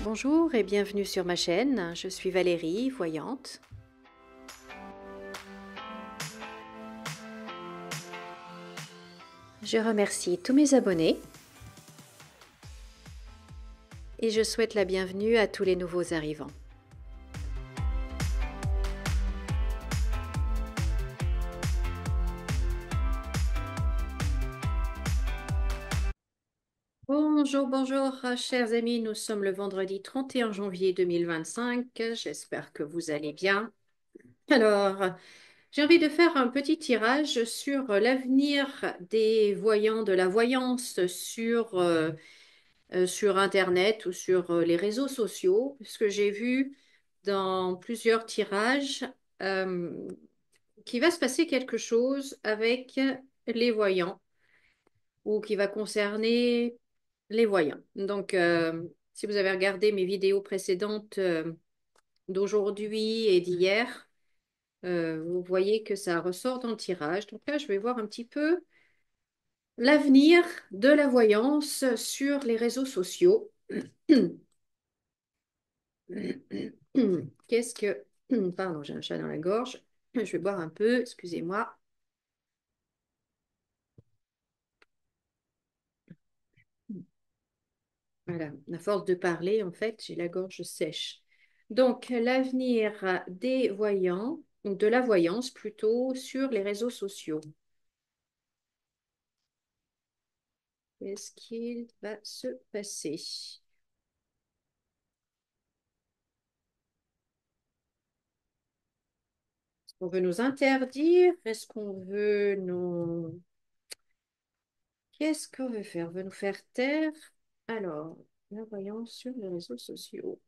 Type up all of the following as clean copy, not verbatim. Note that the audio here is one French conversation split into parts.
Bonjour et bienvenue sur ma chaîne, je suis Valérie, voyante. Je remercie tous mes abonnés et je souhaite la bienvenue à tous les nouveaux arrivants. Bonjour, bonjour, chers amis, nous sommes le vendredi 31 janvier 2025, j'espère que vous allez bien. Alors, j'ai envie de faire un petit tirage sur l'avenir des voyants, de la voyance sur Internet ou sur les réseaux sociaux, puisque j'ai vu dans plusieurs tirages euh, qu'il va se passer quelque chose avec les voyants ou qui va concerner les voyants. Donc, si vous avez regardé mes vidéos précédentes d'aujourd'hui et d'hier, vous voyez que ça ressort dans le tirage. Donc là, je vais voir un petit peu l'avenir de la voyance sur les réseaux sociaux. Qu'est-ce que... Pardon, j'ai un chat dans la gorge. Je vais boire un peu, excusez-moi. Voilà, à force de parler, en fait, j'ai la gorge sèche. Donc, l'avenir des voyants, ou de la voyance plutôt, sur les réseaux sociaux. Qu'est-ce qu'il va se passer? Est-ce qu'on veut nous interdire? Est-ce qu'on veut nous... Qu'est-ce qu'on veut faire? On veut nous faire taire? Alors, la voyance sur les réseaux sociaux.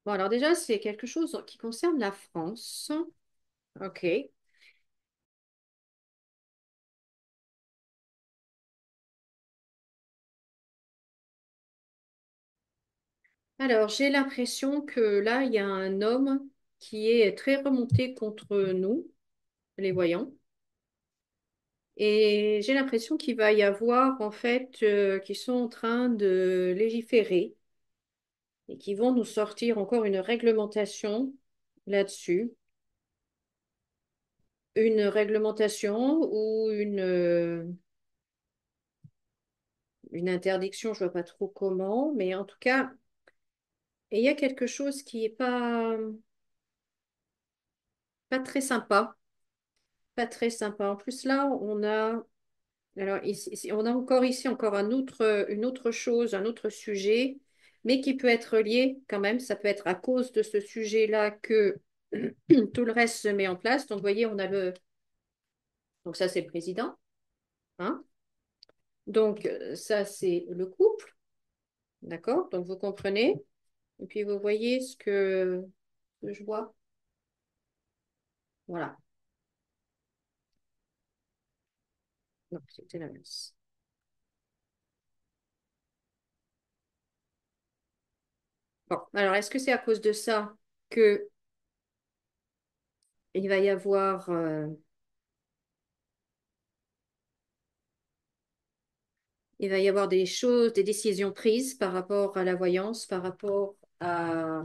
Bon, alors déjà, c'est quelque chose qui concerne la France. OK. Alors, j'ai l'impression que là, il y a un homme qui est très remonté contre nous, les voyants. Et j'ai l'impression qu'il va y avoir, en fait, qu'ils sont en train de légiférer et qu'ils vont nous sortir encore une réglementation là-dessus. Une réglementation ou une interdiction, je vois pas trop comment, mais en tout cas, il y a quelque chose qui est pas très sympa. Pas très sympa. En plus, là, alors on a encore ici encore une autre chose, un autre sujet, mais qui peut être lié quand même. Ça peut être à cause de ce sujet-là que tout le reste se met en place. Donc, vous voyez, donc ça, c'est le président, hein. Donc, ça, c'est le couple, d'accord? Donc, vous comprenez. Et puis, vous voyez que je vois. Voilà. Non, c'était l'inverse. Bon, alors, est-ce que c'est à cause de ça que il va y avoir il va y avoir des choses, des décisions prises par rapport à la voyance, par rapport à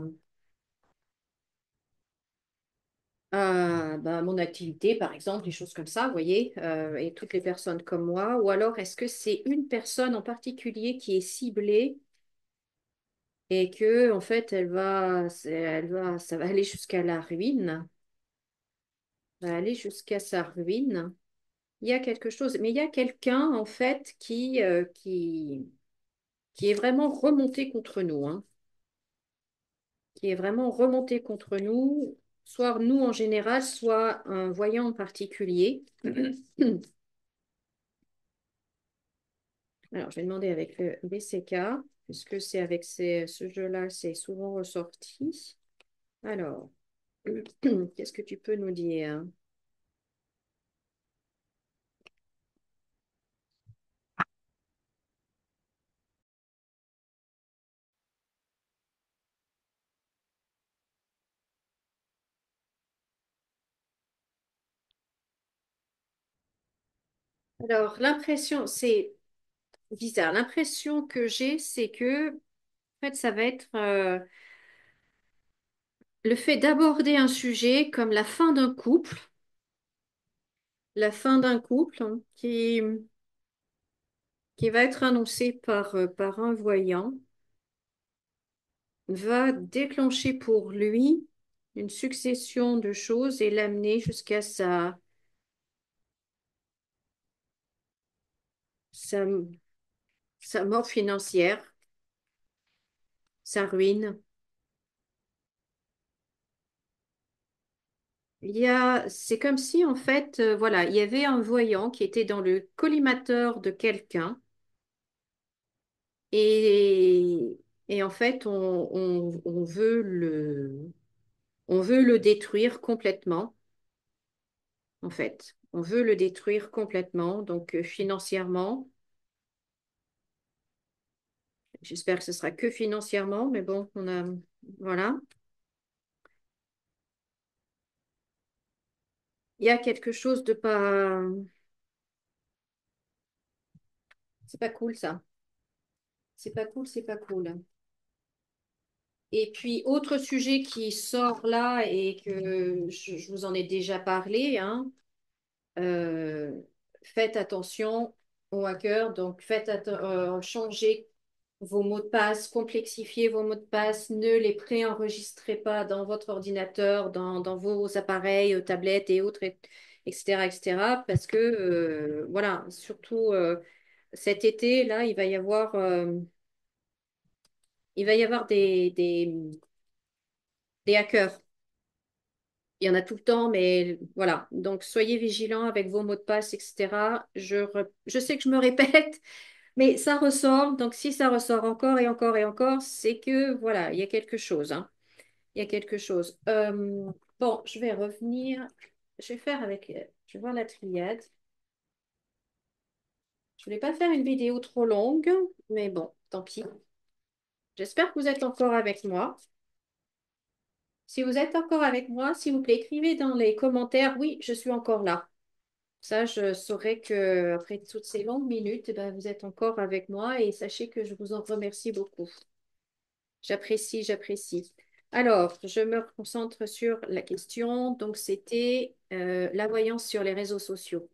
bah, mon activité, par exemple, des choses comme ça, vous voyez, et toutes les personnes comme moi, ou alors est-ce que c'est une personne en particulier qui est ciblée et que, en fait, ça va aller jusqu'à la ruine, va aller jusqu'à sa ruine. Il y a quelque chose, mais il y a quelqu'un, en fait, qui est vraiment remonté contre nous, hein, qui est vraiment remonté contre nous, soit nous en général, soit un voyant en particulier. Alors, je vais demander avec le BCK, puisque c'est avec ce jeu-là, c'est souvent ressorti. Alors, qu'est-ce que tu peux nous dire? Alors, l'impression, c'est bizarre. L'impression que j'ai, c'est que, en fait, ça va être le fait d'aborder un sujet comme la fin d'un couple hein, qui va être annoncé par un voyant, va déclencher pour lui une succession de choses et l'amener jusqu'à sa, sa mort financière, sa ruine. C'est comme si en fait, voilà, il y avait un voyant qui était dans le collimateur de quelqu'un et, et en fait, on veut le détruire complètement, en fait. On veut le détruire complètement, donc financièrement. J'espère que ce sera que financièrement, mais bon, voilà. Il y a quelque chose de pas, c'est pas cool ça. C'est pas cool, c'est pas cool. Et puis, autre sujet qui sort là et que je vous en ai déjà parlé, hein, euh, faites attention aux hackers. Donc, changez vos mots de passe, complexifiez vos mots de passe, ne les préenregistrez pas dans votre ordinateur, dans vos appareils, tablettes et autres, etc., etc., parce que, voilà, surtout cet été, là, il va y avoir des hackers. Il y en a tout le temps, mais voilà. Donc, soyez vigilants avec vos mots de passe, etc. Je sais que je me répète, mais ça ressort. Donc, si ça ressort encore et encore et encore, c'est que, voilà, il y a quelque chose, hein. Il y a quelque chose. Bon, je vais revenir. Je vais faire avec... Je vais voir la triade. Je voulais pas faire une vidéo trop longue, mais bon, tant pis. J'espère que vous êtes encore avec moi. Si vous êtes encore avec moi, s'il vous plaît, écrivez dans les commentaires, oui, je suis encore là. Ça, je saurai que après toutes ces longues minutes, eh ben, vous êtes encore avec moi et sachez que je vous en remercie beaucoup. J'apprécie, j'apprécie. Alors, je me concentre sur la question. Donc, c'était la voyance sur les réseaux sociaux.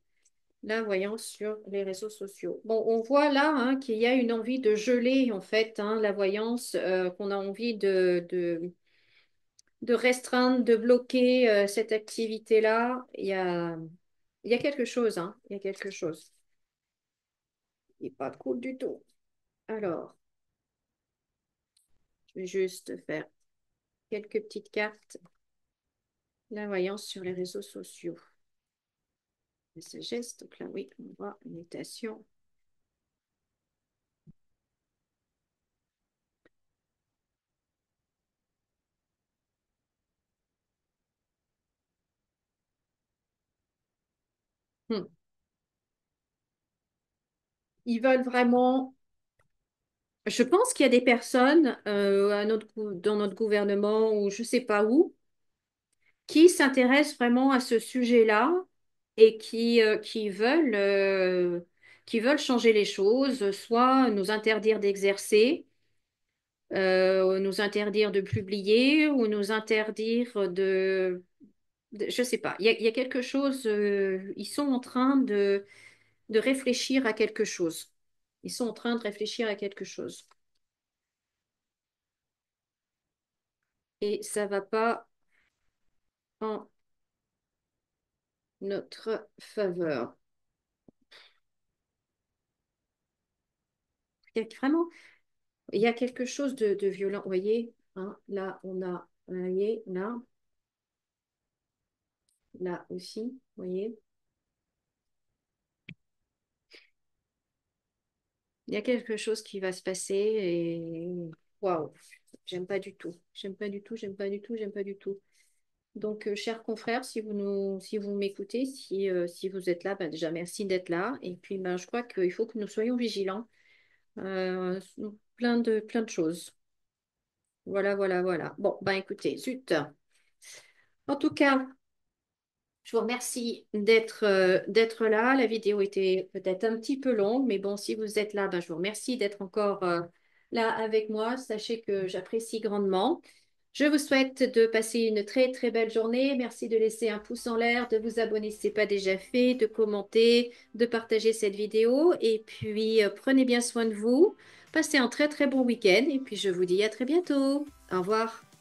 La voyance sur les réseaux sociaux. Bon, on voit là hein, qu'il y a une envie de geler en fait hein, la voyance, qu'on a envie de restreindre, de bloquer cette activité-là. Il y a quelque chose, hein. Il y a quelque chose. Il n'est pas cool du tout. Alors, je vais juste faire quelques petites cartes. La voyance sur les réseaux sociaux. La sagesse, donc là, oui, on voit une mutation. Hmm. Ils veulent vraiment. Je pense qu'il y a des personnes dans notre gouvernement ou je ne sais pas où qui s'intéressent vraiment à ce sujet-là et qui veulent changer les choses, soit nous interdire d'exercer, nous interdire de publier ou nous interdire je sais pas. Il y a quelque chose, ils sont en train de réfléchir à quelque chose. Ils sont en train de réfléchir à quelque chose. Et ça va pas en notre faveur. Il y a vraiment, il y a quelque chose de violent. Vous voyez, hein, là, vous voyez, là aussi, vous voyez. Il y a quelque chose qui va se passer et waouh, j'aime pas du tout. J'aime pas du tout, j'aime pas du tout, j'aime pas du tout. Donc, chers confrères, si vous m'écoutez, si vous êtes là, ben déjà merci d'être là. Et puis, ben, je crois qu'il faut que nous soyons vigilants. Sur plein de choses. Voilà, voilà, voilà. Bon, ben écoutez, zut. En tout cas, Je vous remercie d'être là. La vidéo était peut-être un petit peu longue, mais bon, si vous êtes là, ben, je vous remercie d'être encore là avec moi. Sachez que j'apprécie grandement. Je vous souhaite de passer une très très belle journée. Merci de laisser un pouce en l'air, de vous abonner si ce n'est pas déjà fait, de commenter, de partager cette vidéo. Et puis, prenez bien soin de vous. Passez un très très bon week-end. Et puis, je vous dis à très bientôt. Au revoir.